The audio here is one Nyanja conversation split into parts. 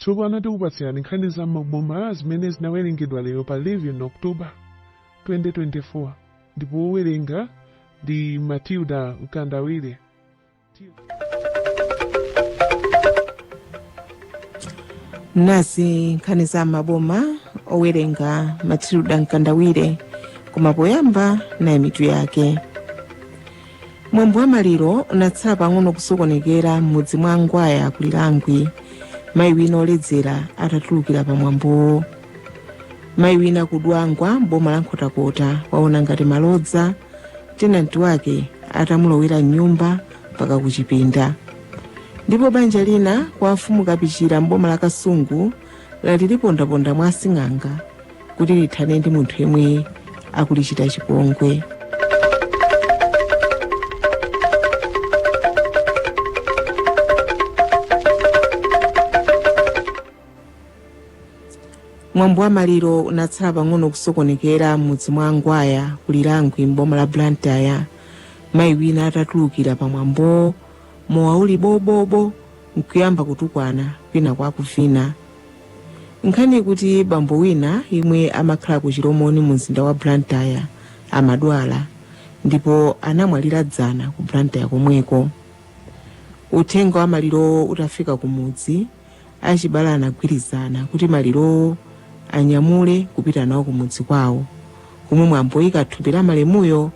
Tsopano tikupatsirani nkhani za Mmaboma zimene zinawerengedwa lero pa 11 October 2024 ndipo wowerenga ndi Matilda Mkandawire. Nazi nkhani za Mmaboma owerenga Matilda Mkandawire, koma poyamba nayi mitu yake. Mwambo wa maliro unatsala pang'ono kusokonekera m'mudzi mwa Ngwaya ku Lilangwi, mayi wina oledzera atatulukira pa mwambowo. Mayi wina kudwangwa m'boma la Nkhotakota waona ngati malodza tenanti wake atamulowera m'nyumba mpaka kuchipinda. Ndipo banja lina kwa mfumu Kapichira m'boma la Kasungu lati lipondaponda mwa asing'anga kuti lithane ndi munthu yemwe akulichita chipongwe. Mwambo wa maliro unatsala pang'ono kusokonekera m'mudzi mwa Ngwaya ku Lilangwi m'boma la Blantyre, mayi wina atatulukira pa mwambo mowa uli bobobo nkuyamba kutukwana kwina kwa kuvina. Nkhani kuti bambo wina imwe amakhala ku Chiromoni mu mzinda wa Blantyre amadwala ndipo anamwalira dzana ku Blantyre komweko. Uthenga wa maliro utafika ku mudzi, achibale anagwirizana kuti maliro anyamule kupita nawo ku mudzi kwawo, komwe mwambo ikathupi la malemuyo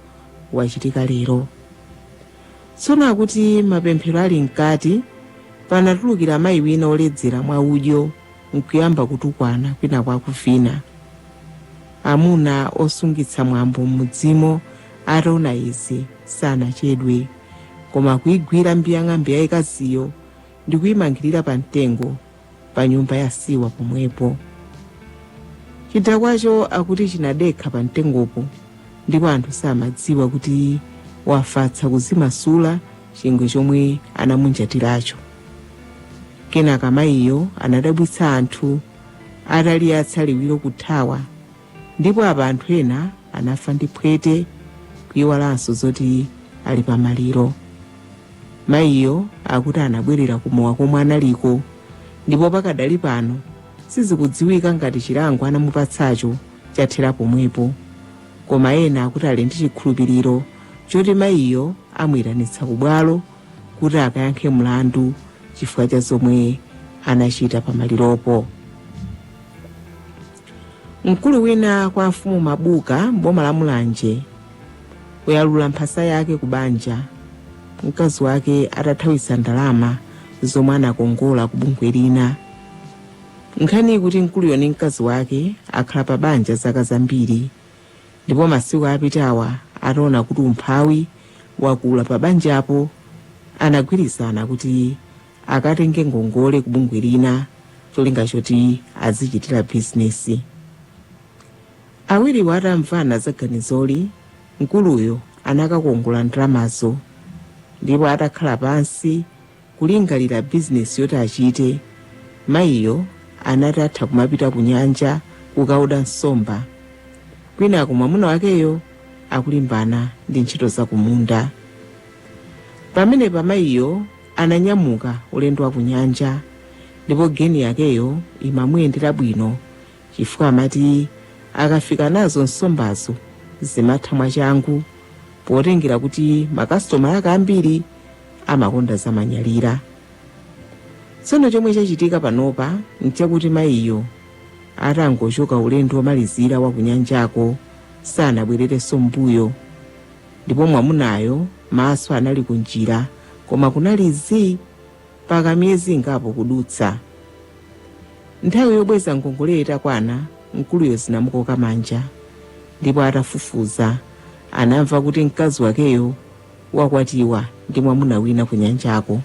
wachitika lero. Tsono akuti mapemphero ali mkati panatulukira mayi wina oledzera mwa udyo nkuyamba kutukwana kwina kwa kuvina. Amuna osungitsa mwambo m'mudzimo ataona izi sanachedwe, koma kuyigwira mbiyang'ambi yayikaziyo ndi kuyimangirira pa mtengo pa nyumba ya siwa pomwepo. Chidakwacho akuti chinadekha pa mtengopo ndipo anthu samadziwa kuti wafatsa kuzimasula chingwe chomwe anamunjatiracho. Kenaka mayiyo anadabwitsa anthu ataliyatsa liwiro kuthawa, ndipo apa anthu ena anafa ndi phwete kuyiwalanso zoti ali pa maliro. Mayiyo akuti anabwerera kumowa komwe analiko, ndipo pakadali pano sizikudziwika ngati chilango anamupatsacho chathera pomwepo, koma ena akuti ali ndi chikhulupiriro choti mayiyo amuyitanitsa ku bwalo kuti akayankhe mlandu chifukwa cha zomwe anachita pa maliropo. Mkulu wina kwa mfumu Mabuka m'boma la Mulanje uyalula mphasa yake ku banja, mkazi wake atathawitsa ndalama zomwe anakongola ku bungwe lina. Nkhani kuti mkuluyo ndi mkazi wake akhala pa banja zaka zambiri, ndipo masiku apitawa ataona kuti umphawi wakula pa banjapo, anagwirizana kuti akatenge ngongole ku bungwe lina cholinga choti azichitira bizinesi. Awiriwo atamvana za ganizoli, mkuluyo anakakongola ndalamazo ndipo atakhala pansi kulingalira bizinesi yoti achite, mayiyo anati atha kumapita ku nyanja kukauda nsomba, kwina mwamuna wakeyo akulimbana ndi ntchito za kumunda. Pamene mayiyo ananyamuka ulendo wa ku nyanja, ndipo geni yakeyo imamuyendera bwino chifukwa amati akafika nazo nsombazo zimatha mwachangu, potengera kuti makasitomala ake ambiri amakonda zamanyalira. Tsono chomwe chachitika panopa nchakuti mayiyo atangochoka ulendo womalizira wa kunyanjako sanabwererenso mbuyo, ndipo mwamunayo maso anali kunjira koma kunalizi paka miyezi ingapo kudutsa. Nthawi yobweza ngongole itakwana, mkuluyo zinamukoka manja, ndipo atafufuza anamva kuti mkazi wakeyo wakwatiwa ndi mwamuna wina ku nyanjako.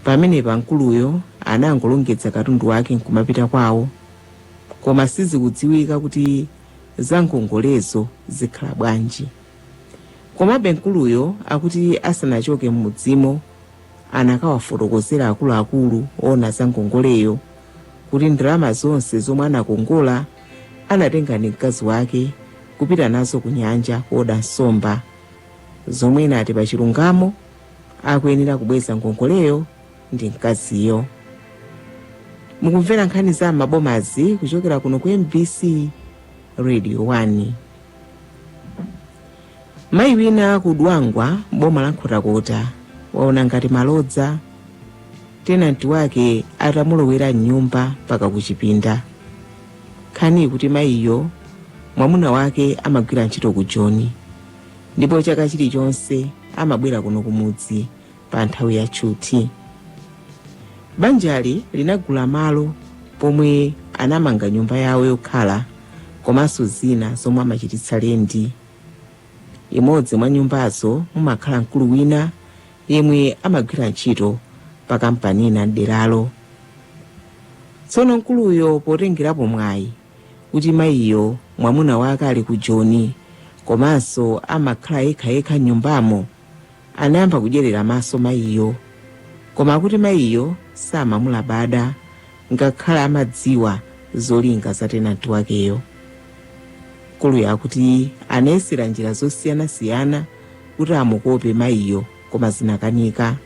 Pamenepa mkuluyo anangolongedza katundu wake nkumapita kwawo, koma sizikudziwika kuti za ngongolezo zikhala bwanji. Komabe mkuluyo akuti asanachoke m'mudzimo anakawafotokozera akuluakulu ona za ngongoleyo kuti ndalama zonse zomwe anakongola anatenga ndi mkazi wake kupita nazo ku nyanja koda nsomba, zomwe inati pa chilungamo akuyenera kubweza ngongoleyo ndi mkaziyo. mukumvera nkhani za Mmabomazi kuchokera kuno ku MBC Radio 1. Mayi wina kudwangwa boma la Nkhotakota waona ngati malodza tenanti wake atamulowera nyumba mpaka kuchipinda. Nkhani kuti mayiyo mwamuna wake amagwira ntchito ku Joni, ndipo chaka chilichonse amabwera kuno kumudzi pa nthawi ya chuti. Banjali linagula malo pomwe anamanga nyumba yawo yokhala komanso zina zomwe amachititsa lendi. Imodzi mwa nyumbazo mumakhala mkulu wina yemwe amagwira ntchito pa kampani ina deralo. Tsono mkuluyo potengerapo mwayi kuti mayiyo mwamuna wake ali ku Joni komanso amakhala yekha nyumbamo, anayamba kudyerera maso mayiyo, koma kuti mayiyo samamulabada ngakhala amadziwa zolinga za tenanti wakeyo. Mkuluyo akuti anayesera njira zosiyanasiyana kuti amukope mayiyo koma zinakanika.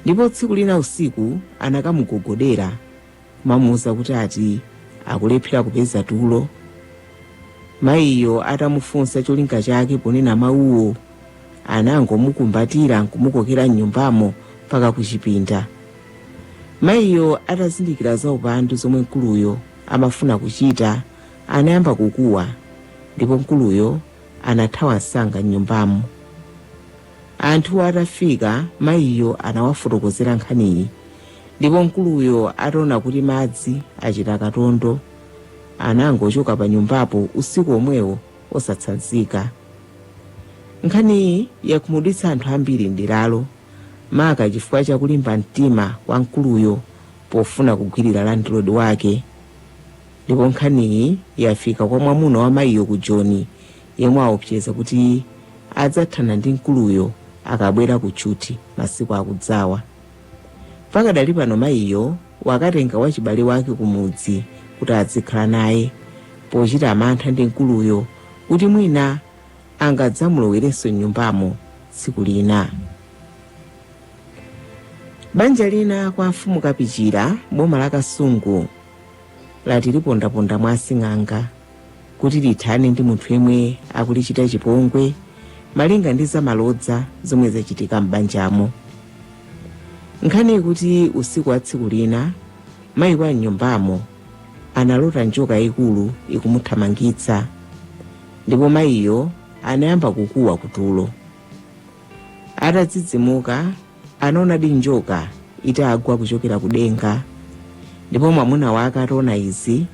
Ndipo tsiku lina usiku anakamugogodera kumamuwuza kuti ati akulephera kupeza tulo. Mayiyo atamufunsa cholinga chake ponena mawuwo, anangomukumbatira nkumukokera mnyumbamo mpaka kuchipinda. Mayiyo atazindikira za upandu zomwe mkuluyo amafuna kuchita, anayamba kukuwa, ndipo mkuluyo anathawa msanga mnyumbamo. Anthu atafika, mayiyo anawafotokozera nkhaniyi, ndipo mkuluyo ataona kuti madzi achita katondo, anangochoka pa nyumbapo usiku omwewo osatsanzika. Nkhaniyi yakhumudwitsa anthu ambiri nderalo, maka chifukwa chakulimba mtima kwa mkuluyo pofuna kugwirira landlord wake. Ndipo nkhaniyi yafika kwa mwamuna wa mayiyo ku Joni, yemwe aopseza kuti adzathana ndi mkuluyo akabwera ku chuti masiku akudzawa. Pakadali pano mayiyo wakatenga wachibale wake kumudzi kuti adzikhala naye, pochita mantha ndi mkuluyo kuti mwina angadzamulowerenso nyumbamo tsiku lina. Banja lina kwa mfumu Kapichira boma la Kasungu lati lipondaponda mwa asing'anga kuti lithane ndi munthu yemwe akulichita chipongwe malinga ndi za malodza zomwe zachitika m'banjamo. Nkhani kuti usiku wa tsiku lina mayi wa nyumbamo analota njoka ikulu ikumuthamangitsa, ndipo mayiyo anayamba kukuwa kutulo. Atadzidzimuka anaona di njoka itagwa kuchokera kudenga, ndipo mwamuna wake ataona izi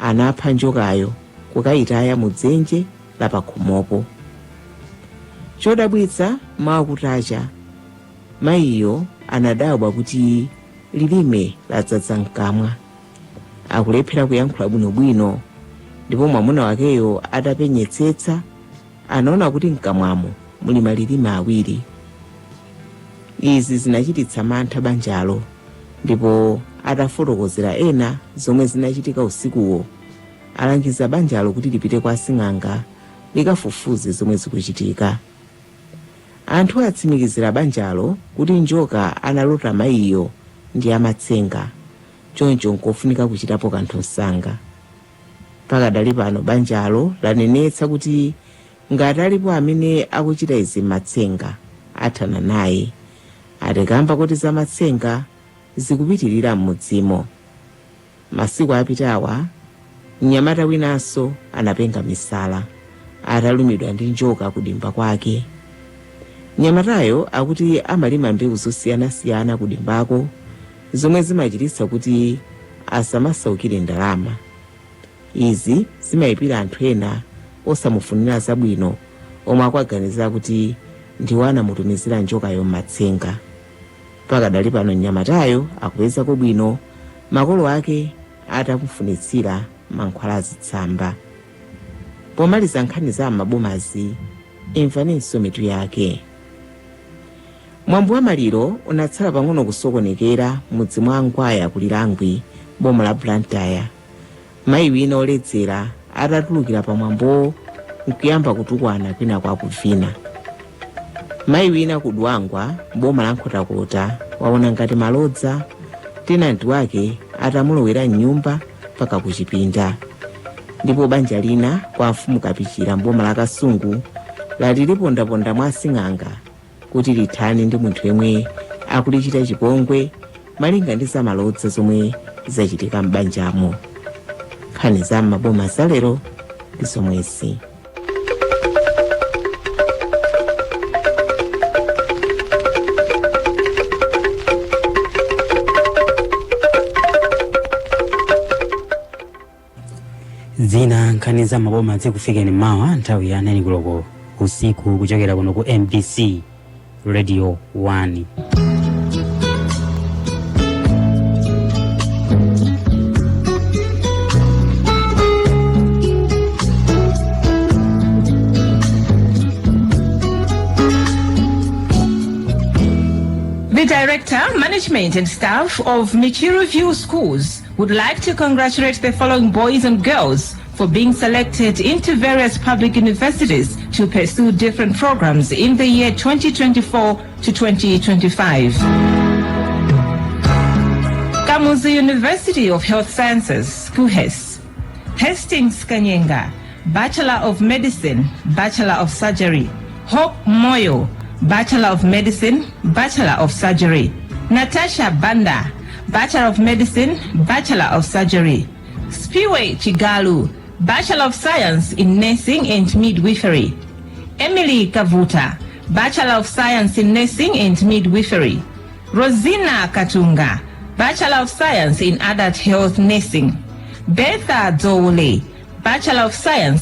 anapha njokayo kukayitaya mudzenje la pakhomopo. Chodabwitsa mawa kutacha mayiyo anadabwa kuti lilime ladzadza mkamwa, akulephera kuyankhula bwinobwino, ndipo mwamuna wakeyo atapenyetsetsa anaona kuti mkamwamo muli malilime awiri. Izi zinachititsa mantha banjalo, ndipo atafotokozera ena zomwe zinachitika usikuwo, alangiza banjalo kuti lipite kwa asing'anga likafufuze zomwe zikuchitika. Anthu atsimikizira banjalo kuti njoka analota mayiyo ndi amatsenga, choncho nkofunika kuchitapo kanthu msanga. Pakadali pano banjalo lanenetsa kuti ngati alipo amene akuchita izi matsenga athana naye, atikamba kuti za matsenga zikupitirira m'mudzimo. Masiku apitawa mnyamata winanso anapenga misala atalumidwa ndi njoka kudimba kwake. Mnyamatayo akuti amalima mbewu zosiyanasiyana kudimbako zomwe zimachititsa kuti asamasaukire ndalama. Izi zimayipira anthu ena osamufunira zabwino, omwe akuganiza kuti ndiwo anamutumizira njokayo m'matsenga. Pakadali pano mnyamatayo akupeza bwino makolo ake atamufunitsira mankhwala azitsamba. Pomaliza nkhani za Mmabomazi, imvaninso mitu yake. Mwambo wa maliro unatsala pang'ono kusokonekera mudzi mwa Ngwaya kulilangwi boma la Blantyre. Mayi wina oledzera atatulukira pa mwambo nkuyamba kutukwana kwina kwa kuvina. Mayi wina kudwangwa boma la Nkhotakota waona ngati malodza tenanti wake atamulowera mnyumba mpaka kuchipinda. Ndipo banja lina kwa mfumu Kapichira mboma la Kasungu lati lipondaponda mwa asing'anga kuti lithane ndi munthu yemwe akulichita chipongwe malinga ndi zamalodza zomwe zachitika m'banjamo. Nkhani za Mmaboma za lero ndi zomwezi. Zina nkhani za Mmaboma zikufikeni mawa nthawi ya 9 koloko usiku kuchokera kuno ku MBC Radio 1. The Director, Management and Staff of Michiru View Schools would like to congratulate the following boys and girls for being selected into various public universities to pursue different programs in the year 2024 to 2025. Kamuzu University of Health Sciences, KUHES. Hastings Kanyenga, Bachelor of Medicine, Bachelor of Surgery. Hope Moyo, Bachelor of Medicine, Bachelor of Surgery. Natasha Banda, Bachelor of Medicine, Bachelor of Surgery. Spiwe Chigalu, Bachelor of Science in Nursing and Midwifery. Emily Kavuta, Bachelor of Science in Nursing and Midwifery. Rosina Katunga, Bachelor of Science in Adult Health Nursing. Betha Dole, Bachelor of Science